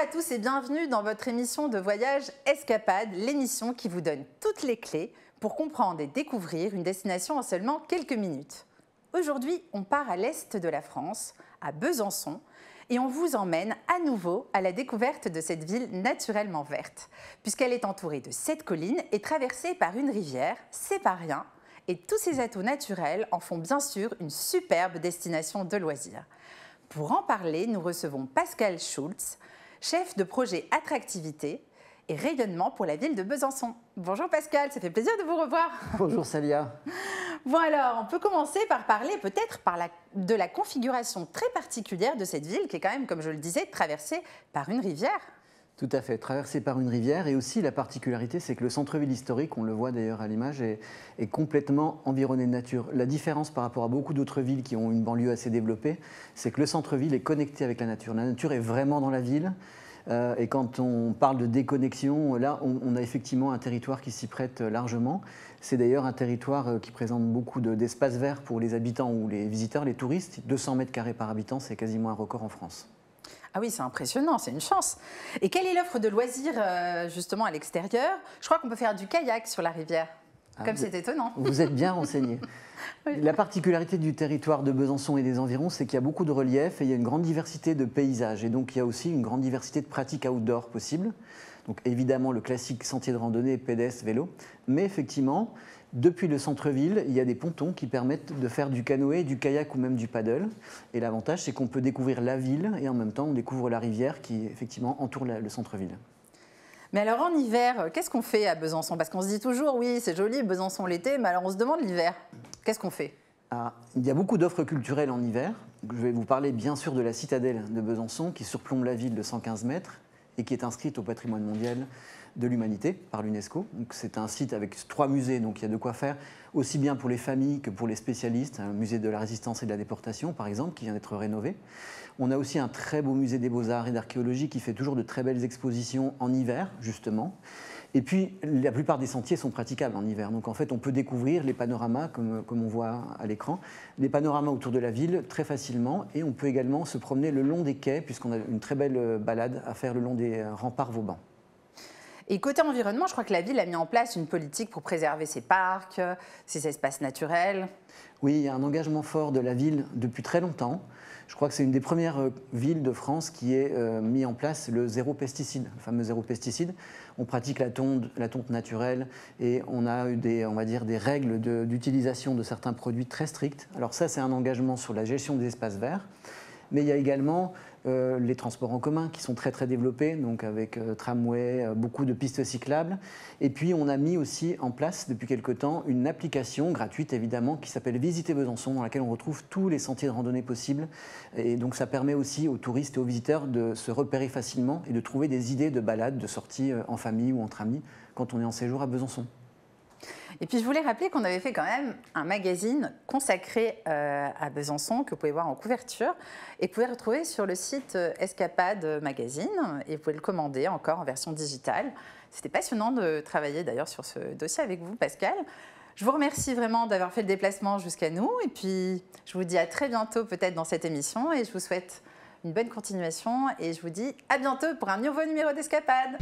à tous et bienvenue dans votre émission de voyage Escapade, l'émission qui vous donne toutes les clés pour comprendre et découvrir une destination en seulement quelques minutes. Aujourd'hui, on part à l'est de la France, à Besançon, et on vous emmène à nouveau à la découverte de cette ville naturellement verte, puisqu'elle est entourée de 7 collines et traversée par une rivière, c'est pas rien, et tous ces atouts naturels en font bien sûr une superbe destination de loisirs. Pour en parler, nous recevons Pascal Schultz, chef de projet attractivité et rayonnement pour la ville de Besançon. Bonjour Pascal, ça fait plaisir de vous revoir. Bonjour Salia. Bon alors, on peut commencer par parler peut-être de la configuration très particulière de cette ville qui est quand même, comme je le disais, traversée par une rivière. Tout à fait, traversée par une rivière, et aussi la particularité, c'est que le centre-ville historique, on le voit d'ailleurs à l'image, est complètement environné de nature. La différence par rapport à beaucoup d'autres villes qui ont une banlieue assez développée, c'est que le centre-ville est connecté avec la nature. La nature est vraiment dans la ville, et quand on parle de déconnexion, là, on a effectivement un territoire qui s'y prête largement. C'est d'ailleurs un territoire qui présente beaucoup d'espaces verts pour les habitants ou les visiteurs, les touristes. 200 mètres carrés par habitant, c'est quasiment un record en France. Ah oui, c'est impressionnant, c'est une chance. Et quelle est l'offre de loisirs justement à l'extérieur? Je crois qu'on peut faire du kayak sur la rivière, comme c'est étonnant. Vous êtes bien renseigné. Oui. La particularité du territoire de Besançon et des environs, c'est qu'il y a beaucoup de relief et il y a une grande diversité de paysages. Et donc il y a aussi une grande diversité de pratiques outdoor possibles. Donc évidemment le classique sentier de randonnée, pédestre, vélo. Mais effectivement, depuis le centre-ville, il y a des pontons qui permettent de faire du canoë, du kayak ou même du paddle. Et l'avantage, c'est qu'on peut découvrir la ville et en même temps, on découvre la rivière qui, effectivement, entoure le centre-ville. Mais alors en hiver, qu'est-ce qu'on fait à Besançon? Parce qu'on se dit toujours, oui, c'est joli, Besançon l'été, mais alors on se demande l'hiver. Qu'est-ce qu'on fait? Il y a beaucoup d'offres culturelles en hiver. Je vais vous parler bien sûr de la citadelle de Besançon qui surplombe la ville de 115 mètres et qui est inscrite au patrimoine mondial de l'humanité par l'UNESCO. C'est un site avec 3 musées, donc il y a de quoi faire, aussi bien pour les familles que pour les spécialistes. Un musée de la résistance et de la déportation, par exemple, qui vient d'être rénové. On a aussi un très beau musée des beaux-arts et d'archéologie qui fait toujours de très belles expositions en hiver, justement. Et puis, la plupart des sentiers sont praticables en hiver. Donc, en fait, on peut découvrir les panoramas, comme on voit à l'écran, les panoramas autour de la ville très facilement. Et on peut également se promener le long des quais, puisqu'on a une très belle balade à faire le long des remparts vauban. Et côté environnement, je crois que la ville a mis en place une politique pour préserver ses parcs, ses espaces naturels. Oui, il y a un engagement fort de la ville depuis très longtemps. Je crois que c'est une des premières villes de France qui ait mis en place le zéro pesticide, le fameux zéro pesticide. On pratique la tonte naturelle et on a eu on va dire, des règles d'utilisation de certains produits très strictes. Alors ça, c'est un engagement sur la gestion des espaces verts. Mais il y a également les transports en commun qui sont très très développés, donc avec tramway, beaucoup de pistes cyclables. Et puis on a mis aussi en place depuis quelque temps une application gratuite évidemment qui s'appelle Visiter Besançon, dans laquelle on retrouve tous les sentiers de randonnée possibles. Et donc ça permet aussi aux touristes et aux visiteurs de se repérer facilement et de trouver des idées de balades, de sorties en famille ou entre amis quand on est en séjour à Besançon. Et puis je voulais rappeler qu'on avait fait quand même un magazine consacré à Besançon que vous pouvez voir en couverture et que vous pouvez retrouver sur le site Escapade Magazine et vous pouvez le commander encore en version digitale. C'était passionnant de travailler d'ailleurs sur ce dossier avec vous, Pascal. Je vous remercie vraiment d'avoir fait le déplacement jusqu'à nous et puis je vous dis à très bientôt peut-être dans cette émission et je vous souhaite une bonne continuation et je vous dis à bientôt pour un nouveau numéro d'Escapade.